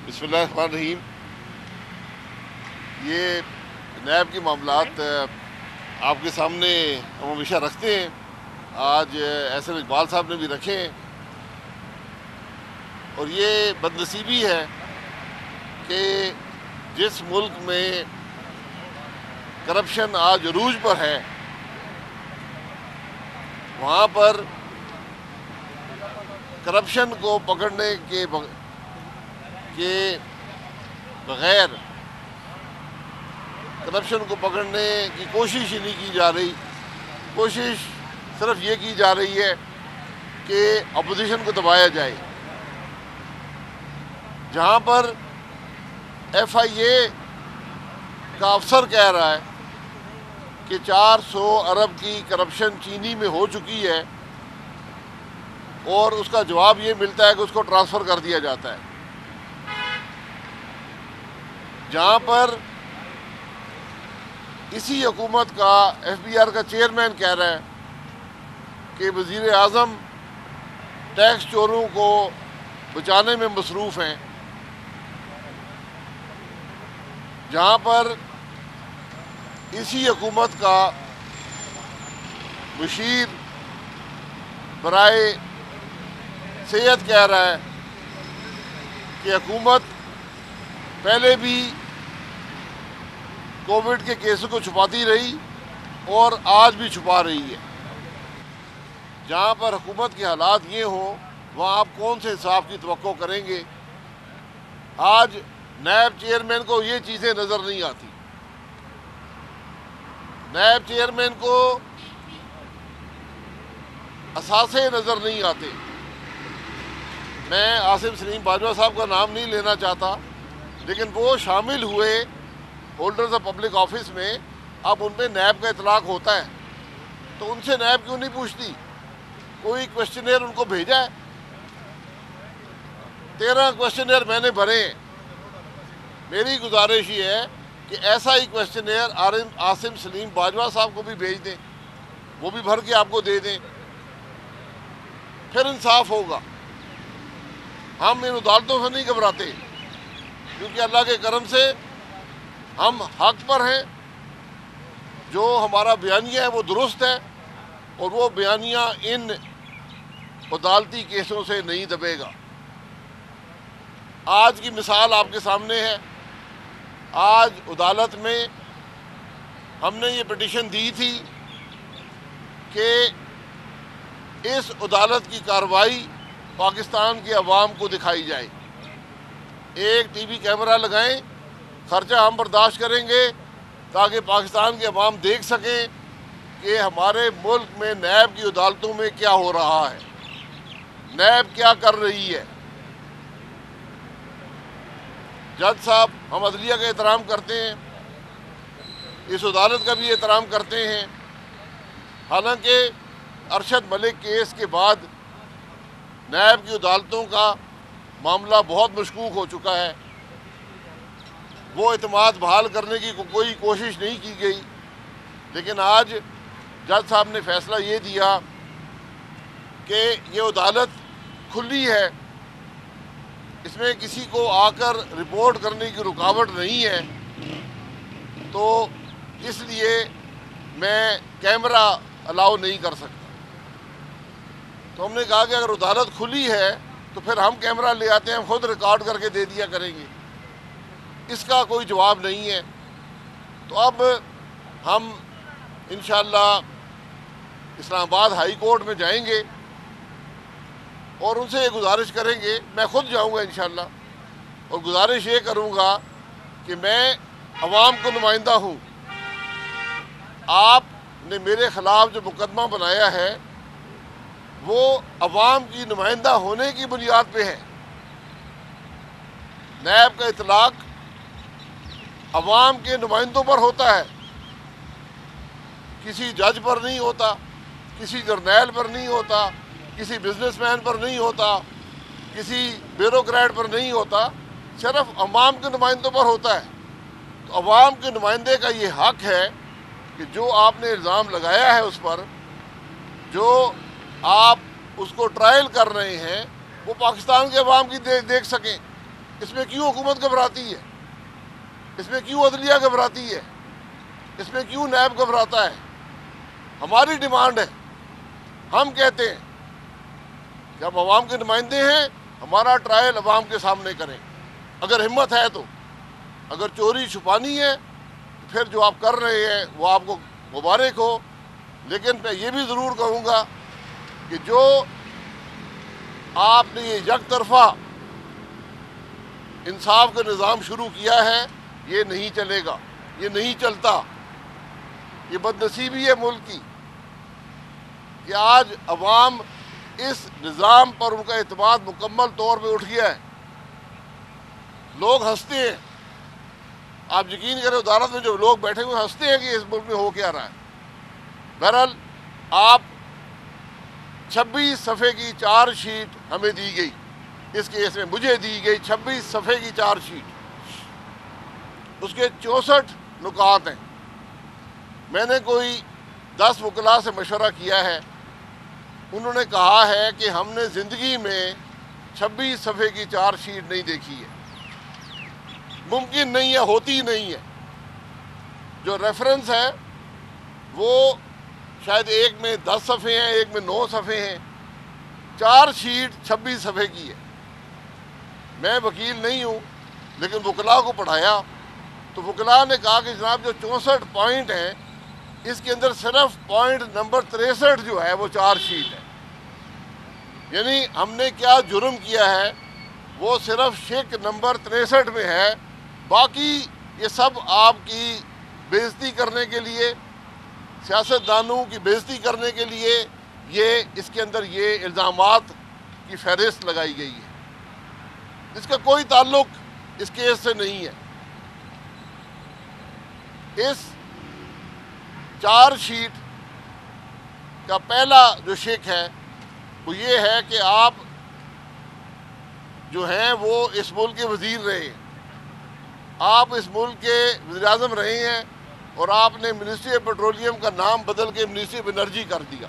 بسم اللہ الرحمن الرحیم۔ یہ نیب کے معاملات آپ کے سامنے ہم ہمیشہ رکھتے ہیں۔ آج احسن اقبال صاحب نے بھی رکھے ہیں، اور یہ بدنصیبی ہے کہ جس ملک میں کرپشن آج عروج پر ہے، وہاں پر کرپشن کو پکڑنے کے بغیر کرپشن کو پکڑنے کی کوشش ہی نہیں کی جا رہی۔ کوشش صرف یہ کی جا رہی ہے کہ اپوزیشن کو دبایا جائے۔ جہاں پر ایف آئی اے کا افسر کہہ رہا ہے کہ 400 ارب کی کرپشن چینی میں ہو چکی ہے، اور اس کا جواب یہ ملتا ہے کہ اس کو ٹرانسفر کر دیا جاتا ہے۔ جہاں پر اسی حکومت کا ایف بی آر کا چیئرمین کہہ رہا ہے کہ وزیر اعظم ٹیکس چوروں کو بچانے میں مصروف ہیں۔ جہاں پر اسی حکومت کا مشیر برائے صحت کہہ رہا ہے کہ حکومت پہلے بھی کووڈ کے کیسوں کو چھپاتی رہی اور آج بھی چھپا رہی ہے۔ جہاں پر حکومت کے حالات یہ ہوں، وہاں آپ کون سے انصاف کی توقع کریں گے؟ آج نیب چیئرمین کو یہ چیزیں نظر نہیں آتی۔ نیب چیئرمین کو اثاثے نظر نہیں آتے۔ میں عاصم سلیم باجوہ صاحب کا نام نہیں لینا چاہتا، لیکن وہ شامل ہوئے ہولڈرز آف پبلک آفس میں۔ اب ان پہ نیب کا اطلاق ہوتا ہے، تو ان سے نیب کیوں نہیں پوچھتی؟ کوئی کوشچنئر ان کو بھیجا ہے؟ 13 کوشچنئر میں نے بھرے ہیں۔ میری گزارش یہ ہے کہ ایسا ہی کوشچنئر عاصم سلیم باجوہ صاحب کو بھی بھیج دیں، وہ بھی بھر کے آپ کو دے دیں، پھر انصاف ہوگا۔ ہم ان عدالتوں سے نہیں گھبراتے، کیونکہ اللہ کے کرم سے ہم حق پر ہیں۔ جو ہمارا بیانیہ ہے وہ درست ہے، اور وہ بیانیہ ان عدالتی کیسوں سے نہیں دبے گا۔ آج کی مثال آپ کے سامنے ہے۔ آج عدالت میں ہم نے یہ پٹیشن دی تھی کہ اس عدالت کی کارروائی پاکستان کے عوام کو دکھائی جائے۔ ایک ٹی وی کیمرہ لگائیں، خرچہ ہم برداشت کریں گے، تاکہ پاکستان کے عوام دیکھ سکیں کہ ہمارے ملک میں نیب کی عدالتوں میں کیا ہو رہا ہے، نیب کیا کر رہی ہے۔ جج صاحب، ہم عدلیہ کا احترام کرتے ہیں، اس عدالت کا بھی احترام کرتے ہیں۔ حالانکہ ارشد ملک کیس کے بعد نیب کی عدالتوں کا معاملہ بہت مشکوک ہو چکا ہے۔ وہ اعتماد بحال کرنے کی کوئی کوشش نہیں کی گئی، لیکن آج جج صاحب نے فیصلہ یہ دیا کہ یہ عدالت کھلی ہے، اس میں کسی کو آ کر رپورٹ کرنے کی رکاوٹ نہیں ہے، تو اس لیے میں کیمرہ الاؤ نہیں کر سکتا۔ تو ہم نے کہا کہ اگر عدالت کھلی ہے تو پھر ہم کیمرہ لے آتے ہیں، ہم خود ریکارڈ کر کے دے دیا کریں گے۔ اس کا کوئی جواب نہیں ہے۔ تو اب ہم انشاءاللہ اسلام آباد ہائی کورٹ میں جائیں گے اور ان سے یہ گزارش کریں گے، میں خود جاؤں گا انشاءاللہ، اور گزارش یہ کروں گا کہ میں عوام کو نمائندہ ہوں۔ آپ نے میرے خلاف جو مقدمہ بنایا ہے وہ عوام کی نمائندہ ہونے کی بنیاد پہ ہے۔ نیب کا اطلاق عوام کے نمائندوں پر ہوتا ہے، کسی جج پر نہیں ہوتا، کسی جرنیل پر نہیں ہوتا، کسی بزنس مین پر نہیں ہوتا، کسی بیوروکریٹ پر نہیں ہوتا، صرف عوام کے نمائندوں پر ہوتا ہے۔ تو عوام کے نمائندے کا یہ حق ہے کہ جو آپ نے الزام لگایا ہے اس پر، جو آپ اس کو ٹرائل کر رہے ہیں، وہ پاکستان کے عوام کی دیکھ سکیں۔ اس میں کیوں حکومت گھبراتی ہے؟ اس میں کیوں عدلیہ گھبراتی ہے؟ اس میں کیوں نیب گھبراتا ہے؟ ہماری ڈیمانڈ ہے، ہم کہتے ہیں کہ ہم عوام کے نمائندے ہیں، ہمارا ٹرائل عوام کے سامنے کریں، اگر ہمت ہے تو۔ اگر چوری چھپانی ہے تو پھر جو آپ کر رہے ہیں وہ آپ کو مبارک ہو، لیکن میں یہ بھی ضرور کہوں گا کہ جو آپ نے یہ یک طرفہ انصاف کا نظام شروع کیا ہے یہ نہیں چلے گا، یہ نہیں چلتا۔ یہ بد نصیبی ہے ملک کی کہ آج عوام اس نظام پر ان کا اعتماد مکمل طور پہ اٹھ گیا ہے۔ لوگ ہنستے ہیں، آپ یقین کریں عدالت میں جو لوگ بیٹھے ہوئے ہنستے ہیں کہ اس ملک میں ہو کیا رہا ہے۔ بہرحال آپ 26 صفحے کی چارج شیٹ ہمیں دی گئی، اس کیس میں مجھے دی گئی 26 صفحے کی چارج شیٹ، اس کے 64 نکات ہیں۔ میں نے کوئی 10 وکلاء سے مشورہ کیا ہے، انہوں نے کہا ہے کہ ہم نے زندگی میں 26 صفحے کی چارج شیٹ نہیں دیکھی ہے، ممکن نہیں ہے، ہوتی نہیں ہے۔ جو ریفرنس ہے وہ شاید ایک میں 10 صفحے ہیں، ایک میں 9 صفحے ہیں، چارج شیٹ 26 صفحے کی ہے۔ میں وکیل نہیں ہوں لیکن وکلاء کو پڑھایا تو وکلاء نے کہا کہ جناب جو 64 پوائنٹ ہیں اس کے اندر صرف پوائنٹ نمبر 63 جو ہے وہ چارج شیٹ ہے، یعنی ہم نے کیا جرم کیا ہے وہ صرف شک نمبر 63 میں ہے، باقی یہ سب آپ کی بےعزتی کرنے کے لیے، سیاستدانوں کی بےعزتی کرنے کے لیے یہ اس کے اندر یہ الزامات کی فہرست لگائی گئی ہے، اس کا کوئی تعلق اس کیس سے نہیں ہے۔ اس چارج شیٹ کا پہلا جو شک ہے وہ یہ ہے کہ آپ جو ہیں وہ اس ملک کے وزیر رہے ہیں، آپ اس ملک کے وزیر اعظم رہے ہیں اور آپ نے منسٹری آف پیٹرولیم کا نام بدل کے منسٹری آف انرجی کر دیا۔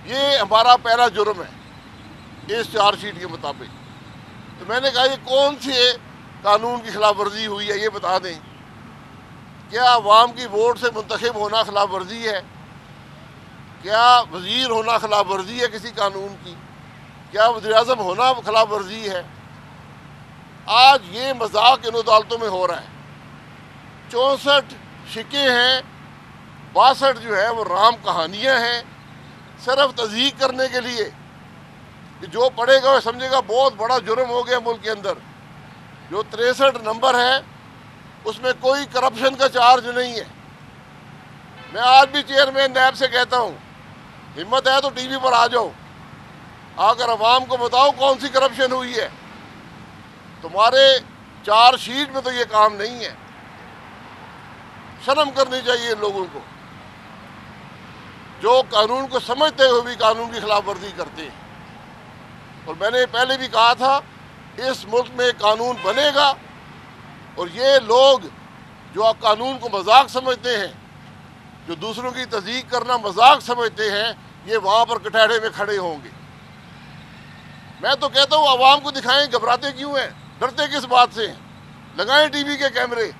یہ ہمارا پہلا جرم ہے اس چارج شیٹ کے مطابق۔ تو میں نے کہا یہ کون سے قانون کی خلاف ورزی ہوئی ہے یہ بتا دیں، کیا عوام کی ووٹ سے منتخب ہونا خلاف ورزی ہے؟ کیا وزیر ہونا خلاف ورزی ہے کسی قانون کی؟ کیا وزیر اعظم ہونا خلاف ورزی ہے؟ آج یہ مذاق ان عدالتوں میں ہو رہا ہے۔ 64 شکیں ہیں، 62 جو ہے وہ رام کہانیاں ہیں، صرف تصدیق کرنے کے لیے کہ جو پڑھے گا وہ سمجھے گا بہت بڑا جرم ہو گیا ملک کے اندر۔ جو 63 نمبر ہے اس میں کوئی کرپشن کا چارج نہیں ہے۔ میں آج بھی چیئرمین نیب سے کہتا ہوں ہمت ہے تو ٹی وی پر آ جاؤ، آ کر عوام کو بتاؤ کون سی کرپشن ہوئی ہے۔ تمہارے چارج شیٹ میں تو یہ کام نہیں ہے۔ شرم کرنی چاہیے لوگوں کو جو قانون کو سمجھتے ہوئے بھی قانون کی خلاف ورزی کرتے ہیں۔ اور میں نے پہلے بھی کہا تھا اس ملک میں قانون بنے گا اور یہ لوگ جو قانون کو مذاق سمجھتے ہیں، جو دوسروں کی تصدیق کرنا مذاق سمجھتے ہیں، یہ وہاں پر کٹہرے میں کھڑے ہوں گے۔ میں تو کہتا ہوں عوام کو دکھائیں گھبراتے کیوں ہیں، ڈرتے کس بات سے ہیں؟ لگائیں ٹی وی کے کیمرے،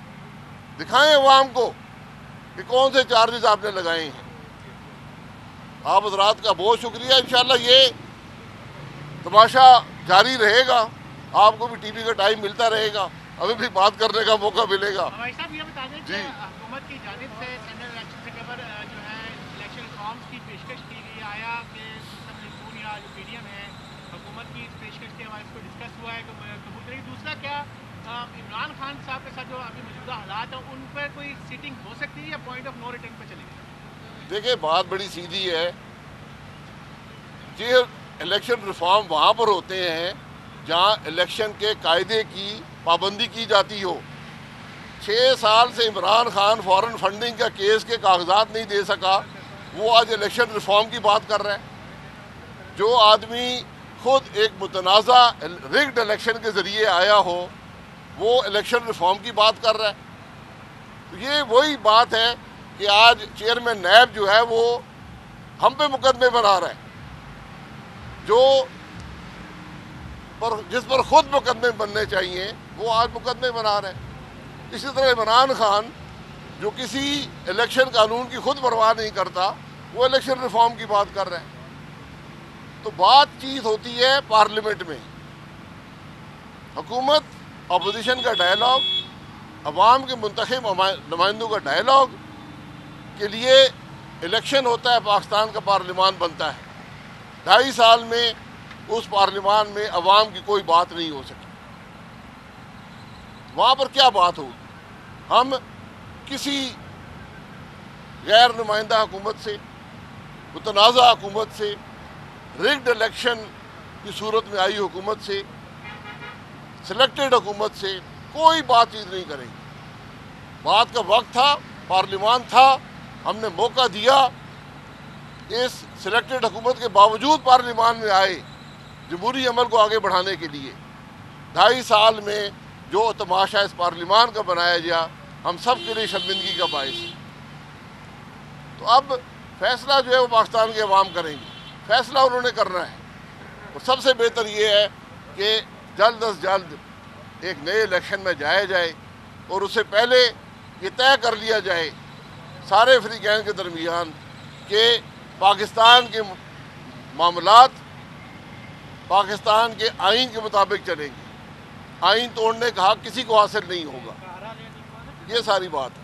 دکھائیں عوام کو کہ کون سے چارجز آپ نے لگائے ہیں۔ آپ حضرات کا بہت شکریہ، انشاءاللہ یہ تماشا جاری رہے گا، آپ کو بھی ٹی وی کا ٹائم ملتا رہے گا، ہمیں بھی بات کرنے کا موقع ملے گا۔ ہمارے صاحب یہ بتا دیں کہ حکومت کی جانب سے جنرل الیکشن سے قبل جو ہے الیکشن ریفارمز کی پیشکش کی گئی، آیا کہ سب یا جو پی ڈی ایم ہے حکومت کی اس پیشکش کے حوالے سے ڈسکس ہوا ہے کہ قبول کرے؟ دوسرا کیا عمران خان صاحب کے ساتھ جو ابھی موجودہ حالات ہیں ان پر کوئی سیٹنگ ہو سکتی ہے یا پوائنٹ آف نو ریٹرن پہ چلے گی؟ دیکھیں بات بڑی سیدھی ہے، یہ الیکشن ریفارم وہاں پر ہوتے ہیں جہاں الیکشن کے قاعدے کی پابندی کی جاتی ہو۔ 6 سال سے عمران خان فارن فنڈنگ کا کیس کے کاغذات نہیں دے سکا، وہ آج الیکشن ریفارم کی بات کر رہا ہے۔ جو آدمی خود ایک متنازع رگڈ الیکشن کے ذریعے آیا ہو وہ الیکشن ریفارم کی بات کر رہا ہے۔ یہ وہی بات ہے کہ آج چیئرمین نیب جو ہے وہ ہم پہ مقدمے بنا رہا ہے۔ جو جس پر خود مقدمے بننے چاہیے وہ آج مقدمے بنا رہے ہیں۔ اسی طرح عمران خان جو کسی الیکشن قانون کی خود پرواہ نہیں کرتا، وہ الیکشن ریفارم کی بات کر رہے ہیں۔ تو بات چیت ہوتی ہے پارلیمنٹ میں، حکومت اپوزیشن کا ڈائلاگ، عوام کے منتخب نمائندوں کا ڈائلاگ کے لیے الیکشن ہوتا ہے، پاکستان کا پارلیمان بنتا ہے۔ 2.5 سال میں اس پارلیمان میں عوام کی کوئی بات نہیں ہو سکی۔ وہاں پر کیا بات ہوگی؟ ہم کسی غیر نمائندہ حکومت سے، متنازع حکومت سے، ریگڈ الیکشن کی صورت میں آئی حکومت سے، سلیکٹڈ حکومت سے کوئی بات چیت نہیں کریں گے۔ بات کا وقت تھا، پارلیمان تھا، ہم نے موقع دیا، اس سلیکٹڈ حکومت کے باوجود پارلیمان میں آئے جمہوری عمل کو آگے بڑھانے کے لیے۔ 2.5 سال میں جو تماشا اس پارلیمان کا بنایا گیا، ہم سب کے لیے شرمندگی کا باعث ہے۔ تو اب فیصلہ جو ہے وہ پاکستان کے عوام کریں گے، فیصلہ انہوں نے کرنا ہے۔ اور سب سے بہتر یہ ہے کہ جلد از جلد ایک نئے الیکشن میں جایا جائے، اور اس سے پہلے یہ طے کر لیا جائے سارے فریقین کے درمیان کہ پاکستان کے معاملات پاکستان کے آئین کے مطابق چلیں گے۔ آئین توڑنے کا حق کسی کو حاصل نہیں ہوگا۔ یہ ساری بات ہے۔